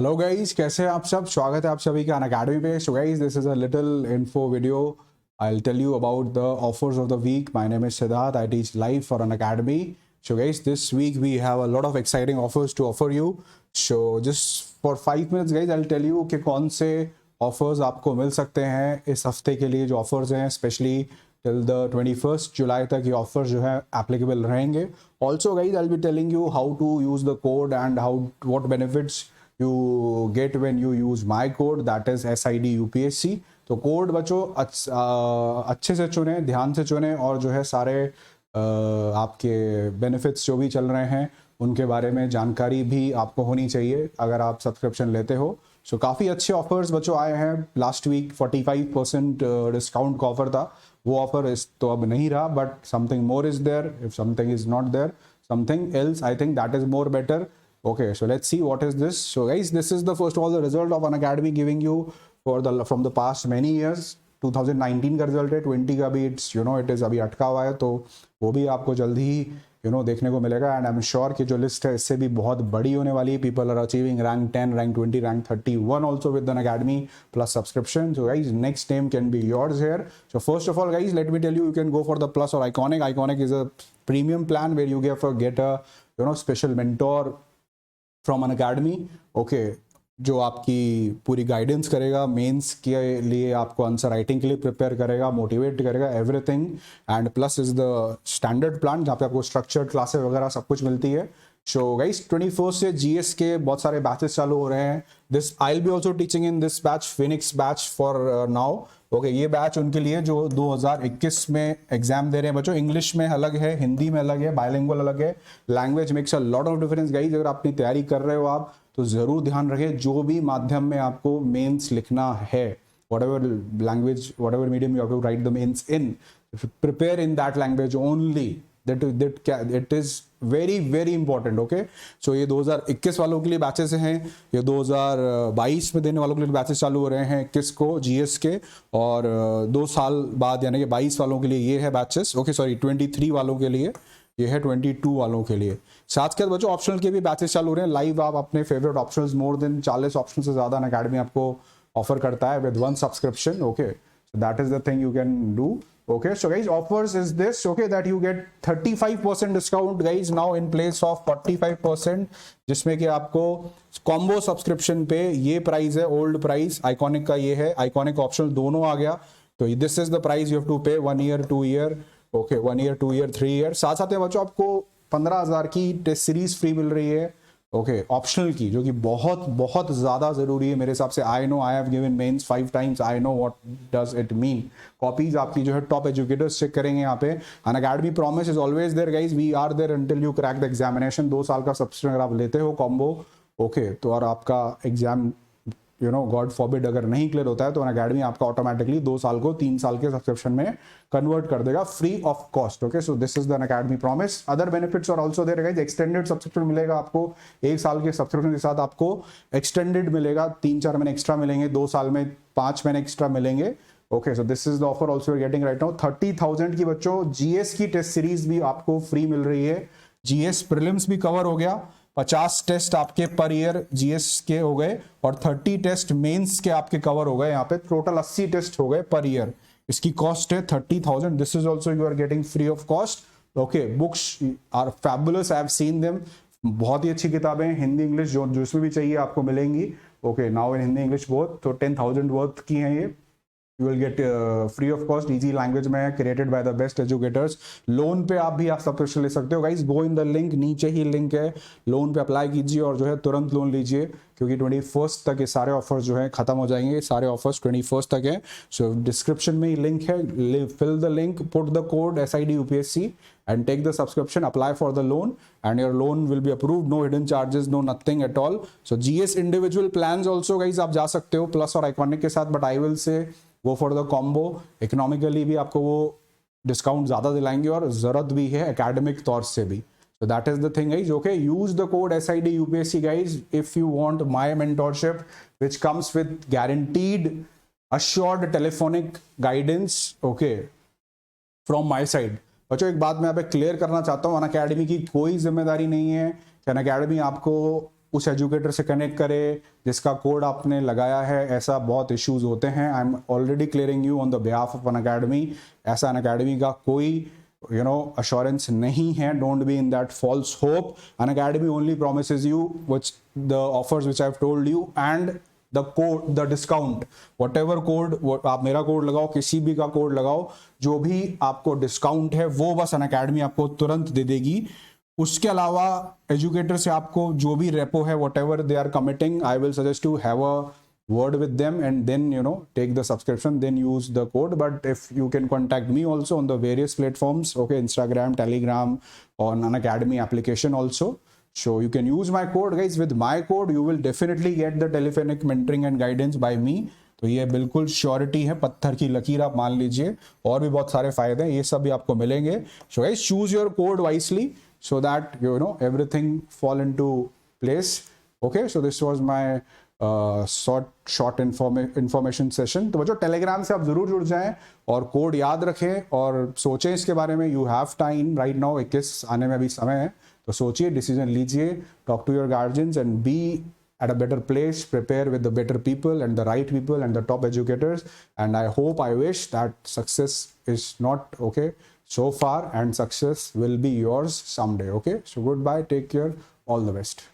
Hello guys, कैसे हैं आप सब। स्वागत है आप सभी का अनअकैडमी पे। So guys, this is a little info video. I will tell you about the offers of the week. My name is Siddharth. I teach live for Unacademy. So guys, this week we have a lot of exciting offers to offer you. So just for 5 minutes guys, I will tell you कि कौन से offers आपको मिल सकते हैं इस हफ्ते के लिए। जो ऑफर्स हैं स्पेशली टिल द 21st जुलाई तक ये ऑफर्स जो है एप्लीकेबल रहेंगे। Also guys, I will be telling you how to use the code and how what benefits you get when you use my code, that is SID UPSC। तो code बच्चों अच्छे से चुने, ध्यान से चुने और जो है सारे आपके बेनिफिट्स जो भी चल रहे हैं उनके बारे में जानकारी भी आपको होनी चाहिए अगर आप सब्सक्रिप्शन लेते हो। सो काफ़ी अच्छे ऑफर्स बच्चों आए हैं। लास्ट वीक 45% डिस्काउंट का ऑफर था। वो ऑफर इस तो अब नहीं रहा, but something more is there. If something is not there, something else, I think that is more better. Okay, so let's see what is this. So guys, this is the first of all the result of Unacademy giving you for the from the past many years। 2019 का result है, 20 का भी it's it is अभी अटका हुआ है, तो वो भी आपको जल्दी ही देखने को मिलेगा। एंड आई एम श्योर कि जो लिस्ट है इससे भी बहुत बड़ी होने वाली है। People are achieving rank 10, rank 20, rank 31 also with Unacademy plus subscription. So guys, next name can be yours here. So first of all guys, let me tell you can go for the plus और iconic. Iconic is a premium plan where you get a special mentor from an academy। okay, जो आपकी पूरी guidance करेगा, mains के लिए आपको answer writing के लिए प्रिपेयर करेगा, मोटिवेट करेगा, everything. And plus is the standard plan जहाँ पे आपको स्ट्रक्चर्ड क्लासेस वगैरह सब कुछ मिलती है। सो गाइस, 21 से जीएस के बहुत सारे बैचेस चालू हो रहे हैं। This I will B also teaching in this batch, Phoenix batch for now. Okay, ये बैच उनके लिए जो 2021 में एग्जाम दे रहे हैं बच्चों। इंग्लिश में अलग है, हिंदी में अलग है, बायलिंगुअल अलग है। Language makes a lot of difference guys. अगर अपनी तैयारी कर रहे हो आप तो जरूर ध्यान रखें, जो भी माध्यम में आपको मेंस लिखना है, whatever language, whatever medium you have to write the mains in, prepare in that language only। that is very very important। okay, so ये 2021 वालों के लिए बैचेस हैं, ये 2022 में देने वालों के लिए बैचेस चालू हो रहे हैं 21 को जीएस के, और 2 साल बाद यानी कि 22 वालों के लिए ये है बैचेस। ओके सॉरी, 23 वालों के लिए ये है, 22 वालों के लिए। साथ के बच्चों ऑप्शनल के भी बैचेस चालू हो रहे हैं लाइव। आप अपने favourite optionals, more than 40 option से ज़्यादा अकेडमी आपको ऑफर करता है with 1 subscription. Okay, so that is the thing you can do। okay, so guys, offers is this, okay, that you get 35% discount guys now in place of 45%, जिसमें कि आपको combo subscription पे ये price है, old price. Iconic का ये है, iconic optional दोनों आ गया। तो this is the price you have to pay 1 year 2 year. Okay, 1 year 2 year 3 year. साथ साथ में बच्चों आपको 15,000 की टेस्ट सीरीज फ्री मिल रही है। ओके, ऑप्शनल की, जो कि बहुत बहुत ज़्यादा ज़रूरी है मेरे हिसाब से। I know, I have given mains 5 times, I know what does it mean. Copies आपकी जो है टॉप एजुकेटर्स चेक करेंगे यहाँ पे। Unacademy promise is always there guys, we are there until you crack the examination. 2 साल का subscription अगर आप लेते हो कॉम्बो, ओके, तो और आपका एग्जाम गॉड फॉरबिड अगर नहीं क्लियर होता है तो अनअकैडमी आपका ऑटोमेटिकली 2 साल को 3 साल के सब्सक्रिप्शन में कन्वर्ट कर देगा free of cost. Okay, so this is the Unacademy promise. Other benefits और also there guys. Extended subscription मिलेगा आपको, 1 साल के सब्सक्रिप्शन के साथ आपको एक्सटेंडेड मिलेगा, 3-4 महीने एक्स्ट्रा मिलेंगे, 2 साल में 5 महीने एक्स्ट्रा मिलेंगे। Okay, so this is the offer also you're getting right now. 30,000 की बच्चों जीएस की टेस्ट सीरीज भी आपको फ्री मिल रही है। जीएस प्रीलिम्स भी कवर हो गया, 50 टेस्ट आपके पर ईयर जीएस के हो गए, और 30 टेस्ट मेंस के आपके कवर हो गए। यहाँ पे टोटल 80 टेस्ट हो गए पर ईयर। इसकी कॉस्ट है 30,000। This is also you are getting free of cost. Okay, books are fabulous, I have seen them. बहुत ही अच्छी किताबें, हिंदी इंग्लिश जो जिसमें भी चाहिए आपको मिलेंगी। Okay, now in Hindi English both. तो 10,000 वर्थ की हैं ये। You will get free of cost, easy language में, created by the best educators. Loan पे आप भी सब्सक्रिप्शन ले सकते हो guys. Go in the link, नीचे ही लिंक है, लोन पे अप्लाई कीजिए और जो है तुरंत लोन लीजिए, क्योंकि 21 तक ये सारे ऑफर्स जो है खत्म हो जाएंगे। सारे ऑफर्स 21 तक है। सो डिस्क्रिप्शन में ही लिंक है, fill the link, put the code SID UPSC and take the subscription, apply for the loan, and your loan will be approved। No hidden charges, no nothing at all। So GS individual plans also guys आप जा सकते हो plus और iconic के साथ, but I will say go for the combo। Economically भी आपको वो डिस्काउंट ज़्यादा दिलाएंगे और ज़रूरत भी है एकेडमिक तौर से भी। So that is the thing guys। okay, use the code SID UPSC guys if you want my mentorship, which comes with guaranteed assured telephonic guidance, okay, from my side। बच्चों एक बात मैं यहाँ पे क्लियर करना चाहता हूँ, अनअकैडमी की कोई जिम्मेदारी नहीं है कि अनअकैडमी आपको उस एजुकेटर से कनेक्ट करें जिसका कोड आपने लगाया है। ऐसा बहुत इश्यूज होते हैं। I am already clearing you on the behalf of an academy. ऐसा अन अकेडमी का कोई assurance नहीं है। Don't be in that false hope. An academy only promises you which the offers which I've told you and the code, the discount, whatever code आप मेरा code लगाओ, किसी भी का कोड लगाओ, जो भी आपको डिस्काउंट है वो बस अन अकेडमी आपको तुरंत दे देगी। उसके अलावा एजुकेटर से आपको जो भी रेपो है, whatever they are committing, I will suggest to have a word with them and then take the subscription, then use the code. But if you can contact me also on the various platforms, okay, Instagram, Telegram, on an academy application also, so you can use my code guys. With my code you will definitely get the telephonic mentoring and guidance by me. तो ये बिल्कुल surety है, पत्थर की लकीर आप मान लीजिए। और भी बहुत सारे फायदे हैं, ये सब भी आपको मिलेंगे। So guys choose your code wisely so that everything fall into place. Okay, so this was my short information session. तो बच्चों टेलीग्राम से आप जरूर जुड़ जाएं और कोड याद रखें और सोचें इसके बारे में। You have time right now, 21 आने में अभी समय है, तो सोचिए, डिसीजन लीजिए, talk to your guardians and be at a better place, prepare with the better people and the right people and the top educators. And I hope, I wish that success is not okay so far and success will be yours someday. Okay, so goodbye, take care, all the best.